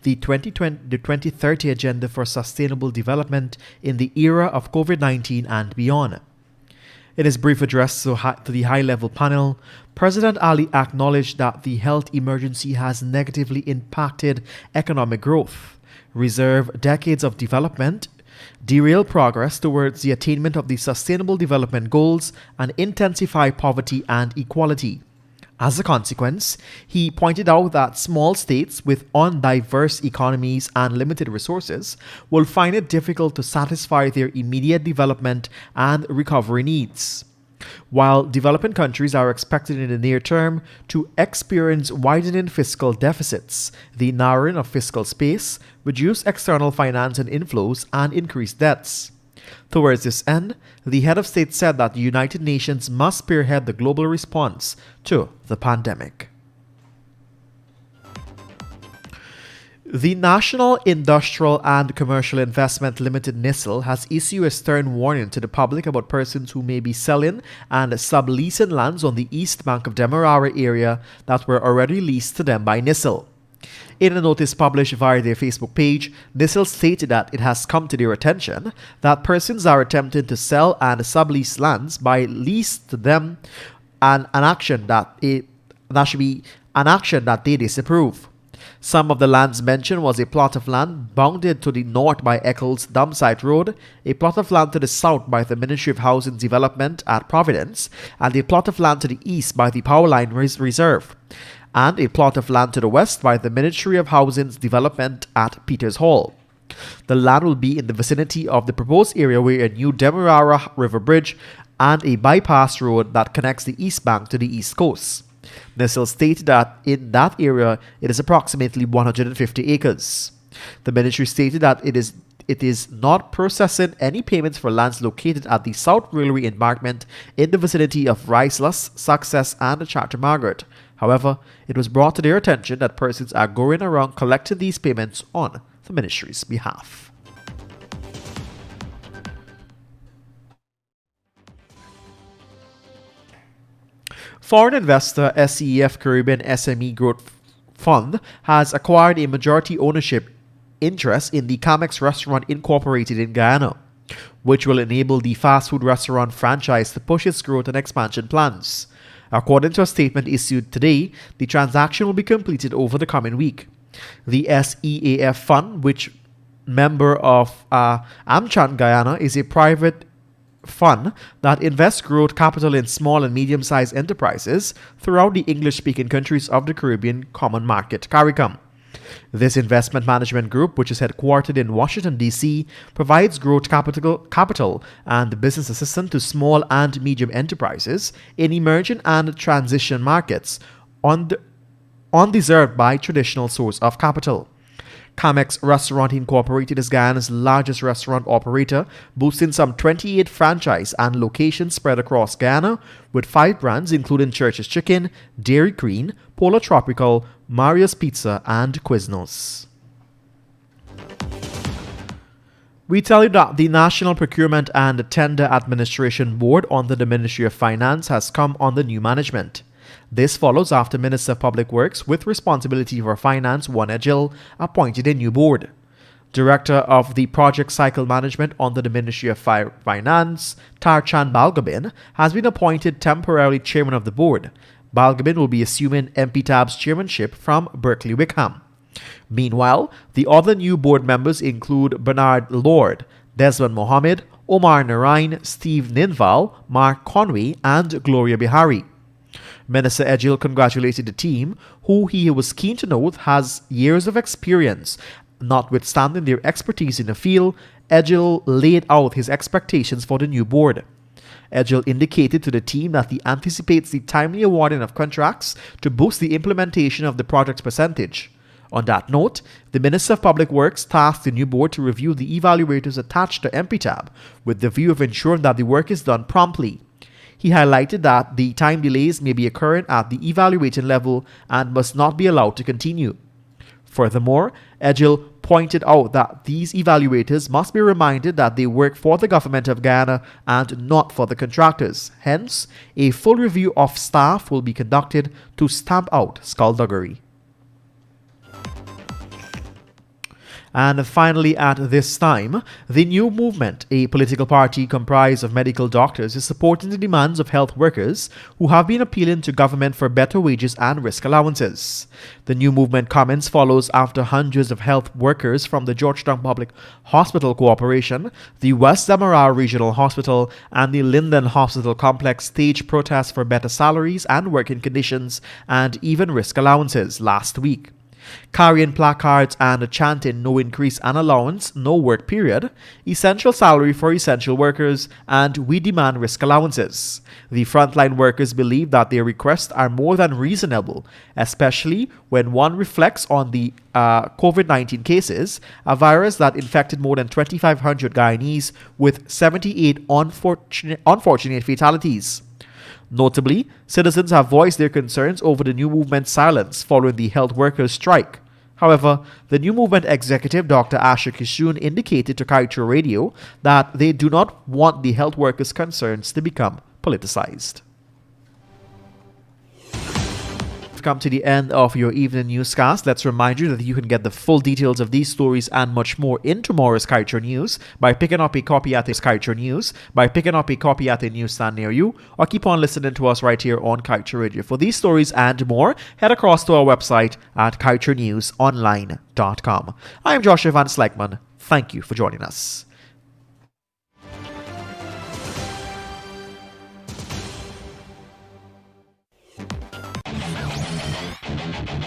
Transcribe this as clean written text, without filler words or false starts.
the 2030 Agenda for Sustainable Development in the era of COVID-19 and beyond. In his brief address to the high-level panel, President Ali acknowledged that the health emergency has negatively impacted economic growth, reserved decades of development, derailed progress towards the attainment of the Sustainable Development Goals, and intensified poverty and inequality. As a consequence, he pointed out that small states with undiverse economies and limited resources will find it difficult to satisfy their immediate development and recovery needs. While developing countries are expected in the near term to experience widening fiscal deficits, the narrowing of fiscal space, reduced external financing inflows, and increased debts. Towards this end, the head of state said that the United Nations must spearhead the global response to the pandemic. The National Industrial and Commercial Investment Limited (NISL) has issued a stern warning to the public about persons who may be selling and subleasing lands on the east bank of Demerara area that were already leased to them by NISL. In a notice published via their Facebook page, NISL stated that it has come to their attention that persons are attempting to sell and sublease lands by lease to them, and an action that should be an action that they disapprove. Some of the lands mentioned was a plot of land bounded to the north by Eccles Dumpsite Road, a plot of land to the south by the Ministry of Housing Development at Providence, and a plot of land to the east by the Powerline Reserve, and a plot of land to the west by the Ministry of Housing's Development at Peters Hall. The land will be in the vicinity of the proposed area where a new Demerara River Bridge and a bypass road that connects the east bank to the east coast. NISL stated that in that area it is approximately 150 acres. The ministry stated that it is not processing any payments for lands located at the South Railway embankment in the vicinity of Riceless, Success, and Charter Margaret. However, it was brought to their attention that persons are going around collecting these payments on the ministry's behalf. Foreign investor SEF Caribbean SME Growth Fund has acquired a majority ownership interest in the Comex Restaurant Incorporated in Guyana, which will enable the fast food restaurant franchise to push its growth and expansion plans. According to a statement issued today, the transaction will be completed over the coming week. The SEAF Fund, which member of AmCham Guyana, is a private fund that invests growth capital in small and medium-sized enterprises throughout the English-speaking countries of the Caribbean Common Market (CARICOM). This investment management group, which is headquartered in Washington, D.C., provides growth capital and business assistance to small and medium enterprises in emerging and transition markets undeserved by traditional source of capital. Comex Restaurant Incorporated is Guyana's largest restaurant operator, boasting some 28 franchise and locations spread across Guyana, with 5 brands including Church's Chicken, Dairy Queen, Polar Tropical, Mario's Pizza, and Quiznos. We tell you that the National Procurement and Tender Administration Board under the Ministry of Finance has come under new management. This follows after Minister of Public Works with responsibility for finance, Juan Ejil, appointed a new board. Director of the Project Cycle Management under the Ministry of Finance, Tarchan Balgobin, has been appointed temporarily chairman of the board. Balgobin will be assuming MPTAB's chairmanship from Berkeley Wickham. Meanwhile, the other new board members include Bernard Lord, Desmond Mohammed, Omar Narain, Steve Ninval, Mark Conway, and Gloria Bihari. Minister Ejil congratulated the team, who he was keen to note has years of experience. Notwithstanding their expertise in the field, Ejil laid out his expectations for the new board. Ejil indicated to the team that he anticipates the timely awarding of contracts to boost the implementation of the project's percentage. On that note, the Minister of Public Works tasked the new board to review the evaluators attached to MPTAB with the view of ensuring that the work is done promptly. He highlighted that the time delays may be occurring at the evaluating level and must not be allowed to continue. Furthermore, Ejil pointed out that these evaluators must be reminded that they work for the government of Guyana and not for the contractors. Hence, a full review of staff will be conducted to stamp out skullduggery. And finally, at this time, the New Movement, a political party comprised of medical doctors, is supporting the demands of health workers who have been appealing to government for better wages and risk allowances. The New Movement comments follows after hundreds of health workers from the Georgetown Public Hospital Corporation, the West Demerara Regional Hospital, and the Linden Hospital Complex staged protests for better salaries and working conditions and even risk allowances last week. Carrying placards and chanting "No increase and allowance, no work period," essential salary for essential workers, and "We demand risk allowances." The frontline workers believe that their requests are more than reasonable, especially when one reflects on the COVID-19 cases, a virus that infected more than 2,500 Guyanese with 78 unfortunate fatalities. Notably, citizens have voiced their concerns over the New Movement's silence following the health workers' strike. However, the New Movement executive, Dr. Asher Kishun, indicated to Kaieteur Radio that they do not want the health workers' concerns to become politicized. Come to the end of your evening newscast. Let's remind you that you can get the full details of these stories and much more in tomorrow's Kaieteur News by picking up a copy at Kaieteur News, by picking up a copy at a newsstand near you, or keep on listening to us right here on Kaieteur Radio. For these stories and more, head across to our website at kaieteurnewsonline.com. I am Joshua Van Slegman. Thank you for joining us.